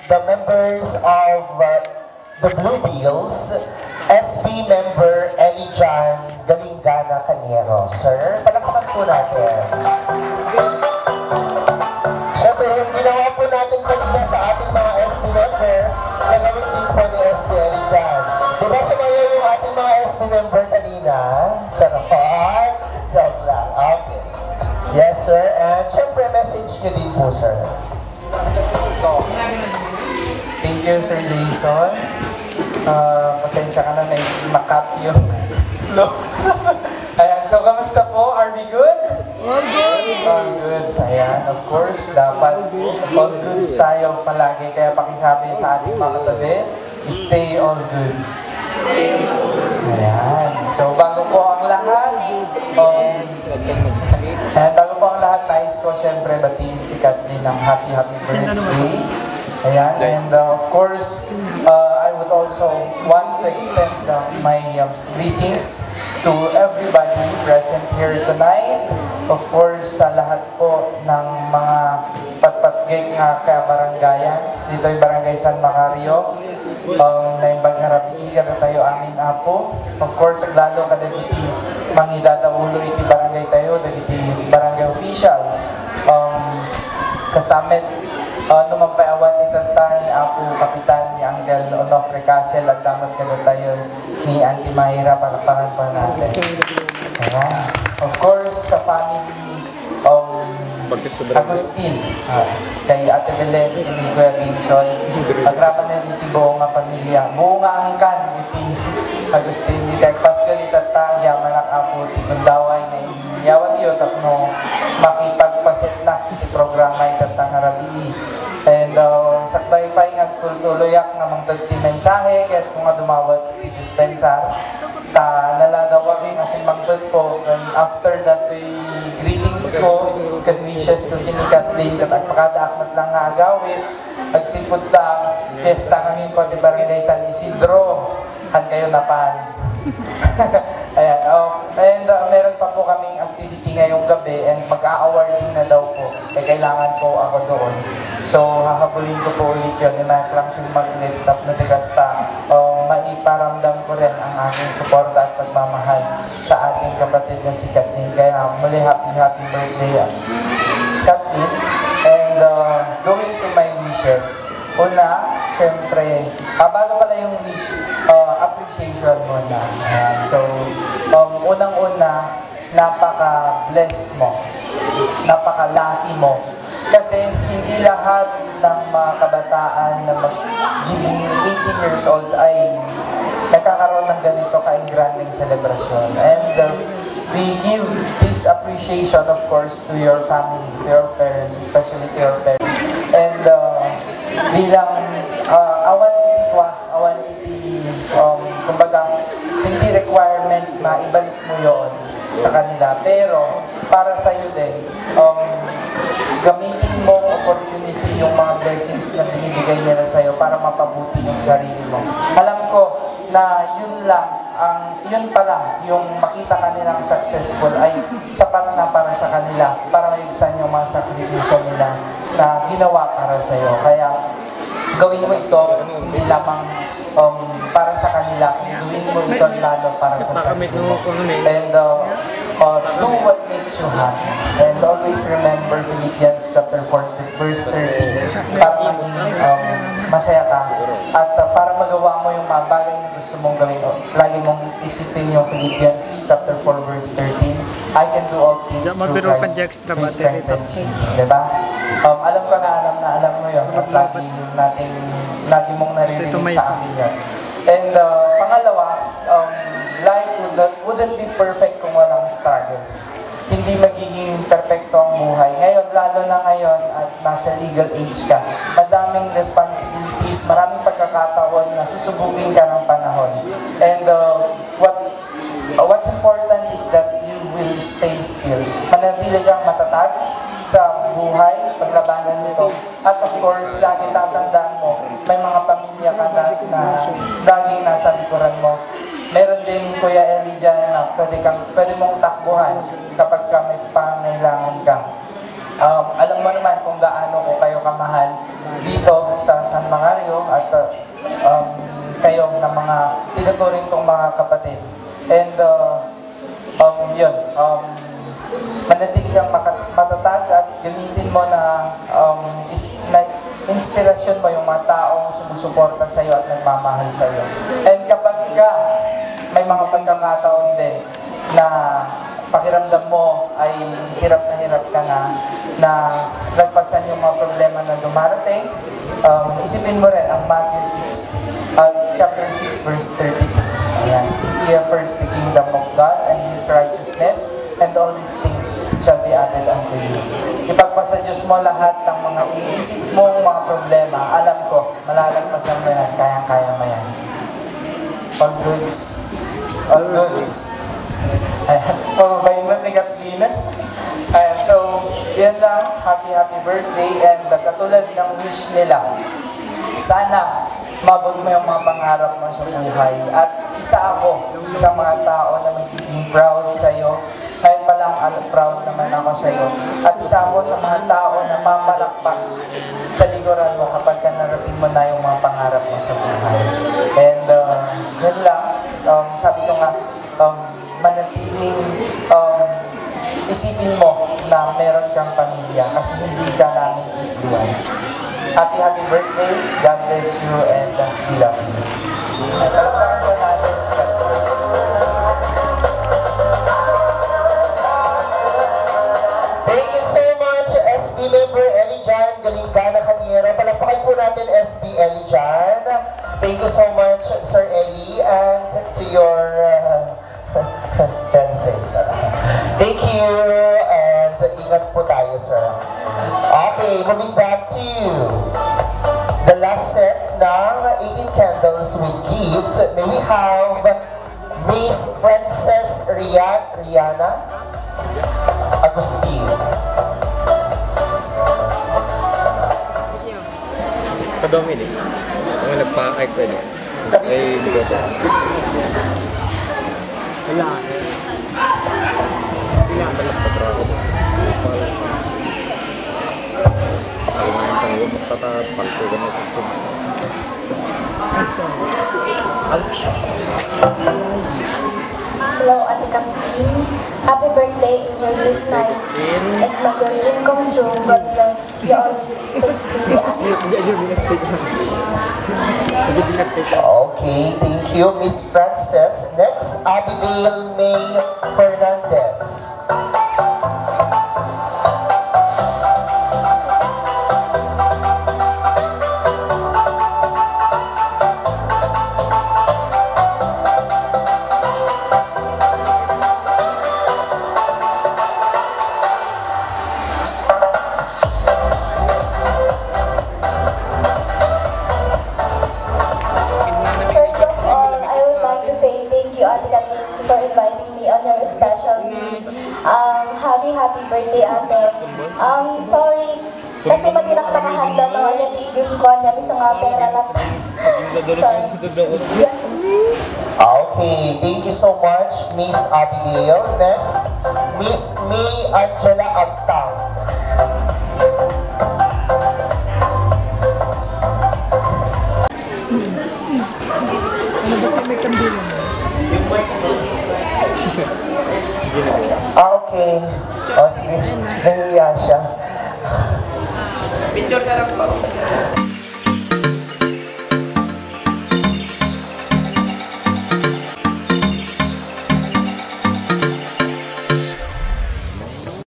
the members of the Blue Bills, SB member Elijan Galingana Caniero. Sir, palakpakan po natin. Siyempre, yung ginawa po natin kanina sa ating mga SB member, nagawin din po ni SB Elijan. Diba sumayo yung ating mga SB member kanina? Charot! Joke lang. Okay. Yes, sir. And syempre, message nyo din po, sir. Thank you, Sir Jason. Pasensya ka na nakat yung flow. Ayan, so kamusta po? Are we good? All good! All goods. Ayan, of course, dapat all goods tayo palagi. Kaya pakisabi sa ating mga katabi, stay all goods. Ayan. So bago po ang lahat, bago po ang lahat, nais ko syempre batiin si Kathleen ng happy birthday. Ayan, and of course, I would also want to extend my greetings to everybody present here tonight. Of course, sa lahat po ng mga patpatgay nga kabaranggayan, dito ay Barangay San Macario, na yung Bagarabi, kada tayo amin apo. Of course, lalo kada iti mangidadaulo iti barangay tayo, dagiti barangay officials. Kastamet, numampayawan ni Tata, ni Apo Kapitan, ni Angel Onofre Castle, at damat kada tayo ni Auntie Mahira, palakpakan pa natin. Ayan. Of course, sa family, Agustin, kay Ate Belen, kini Kuya Dinson, agraman na iti buong nga pamilya. Buong nga angkan, iti Agustin, iti Pasko ni Tata, yaman ang Apo, iti kundaway na inyawat yun, tapno makipagpaset na iti programa itatang harabi. And sakbay pa yung tuloyak nga mga tagti mensahe, kaya't kung nga dumawat iti dispensar, naladawag nga simangtod po. And after that, greetings ko, kan wishes ko kini Kathleen, kat agpakadaakmat lang nga agawit, agsipod ta, fiesta kami po ti Barangay San Isidro, han kayo napan. Ayan, and meron pa po kaming activity ngayong gabi, and mag-a-awarding na daw po, kailangan po ako doon. So, hahabulin ko po ulit yun, lang si Magnet, tap na tikasta, maiparamdam ko rin ang aking suporta at pagmamahal sa ating kapatid na si Kathleen. Kaya muli happy birthday, Kathleen. And going to my wishes, una, syempre, bago pala yung wish, appreciation muna. So, unang-una, napaka-bless mo, napaka-lucky mo. Kasi hindi lahat ng mga kabataan na magiging 18 years old ay nagkakaroon ng ganito ka-engranding celebration. And we give this appreciation, of course, to your family, to your parents, especially to your parents. And bilang awan iti, kumbaga, hindi requirement na ibalik mo yon sa kanila. Pero, para sa iyo din, gamitin mo opportunity yung mga blessings na binibigay nila sa iyo para mapabuti yung sarili mo. Alam ko na yun pa lang, yung makita kanilang successful ay sapat na para sa kanila, para maibsan yung mga sakripisyo nila na ginawa para sa iyo. Kaya, gawin mo ito, hindi lamang para sa kanila, gawin mo ito lalo para sa sarili mo. And do what makes you happy. And always remember Philippians chapter 4, verse 13, para maging masaya ka. At para magawa mo yung mga bagay na gusto mong gawin, lagi mong isipin yung Philippians chapter 4, verse 13, I can do all things through Christ who strengthens me. Diba? Alam ko na alam mo yun, at lagi mong naririnig sa akin yun. And pangalawa, life wouldn't be perfect kung walang struggles. Hindi magiging perfecto ang buhay. Ngayon, lalo na ngayon at nasa legal age ka, madaming responsibilities, maraming pagkakataon na susubukin ka ng panahon. And what's important is that you will stay still. Manatili kang matatag sa buhay, paglabanan nito. At of course, lagi tatandaan mo, may mga pamilya ka na laging nasa likuran mo. Meron din, Kuya Eli, dyan na pwede mong takbuhan kapag may pangailangan ka. Alam mo naman kung gaano ko kayo kayo kamahal dito sa San Macario at kayo ng mga tinuturing kong mga kapatid. And yun, manatili kang matatag at gamitin mo na inspirasyon mo yung mga taong sumusuporta sa iyo at nagmamahal sa iyo. And kapag may mga pagkakataon din na pakiramdam mo ay hirap ka na lagpasan yung mga problema na dumarating, isipin mo rin ang Matthew 6, chapter 6, verse 32. Ayan, seek ye first the kingdom of God and His righteousness, and all these things shall be added unto you. Ipagpasa Diyos mo lahat ng mga iniisip mong mga problema. Alam ko, malalagpasan mo yan, kayang-kaya mo yan. All goods. All goods. Ayan, mababayin mo ni Katlina. Ayan, so, yan lang. Happy birthday. And katulad ng wish nila, sana mabot mo yung mga pangarap mo sa buhay. At isa ako sa mga tao na magiging proud sa'yo. Kahit pa lang proud naman ako sa'yo. At isa ako sa mga tao na papalakpak sa likuran mo kapag narating mo na yung mga pangarap mo sa buhay. And yun lang, sabi ko nga, manatiling isipin mo na meron kang pamilya kasi hindi ka namin iiwan. Happy birthday, God bless you, and we love you. At palakpakan po natin si Katlina. Thank you so much, SB member Elijan Galingana Caniero. Palakpakan po natin SB Elijan. Thank you so much, Sir Eli, and to your fencing. Thank you, and ingat po tayo, sir. Okay, moving back to the last set ng 18 candles with gift. May we have Miss Frances Rihanna Agustin. Ka-Dominic. Ang nagpa-ay ko yun. Ay, hindi ko ito. Kailangan. Kailangan lang patraho. Ay, mga yung tango. Magtatapal ko ganun sa ito. Hello, Ate Kathleen. Happy birthday. Enjoy this night. And may your dream come true. God bless. You always stay pretty, Ate Okay, thank you, Miss Frances. Next, Abigail May Fernandez. First of all, I would like to say thank you, Ate Kathleen, for inviting me on your special day. Happy birthday, Ate. Sorry, kasi matinak nakahanda naman niya i-gift ko niya, bisa nga pera lang. Sorry. Yeah. Okay, thank you so much, Miss Abigail. Next, Miss May Angela Agtang. Okay. O, sige. Nahiya siya. Picture na lang po.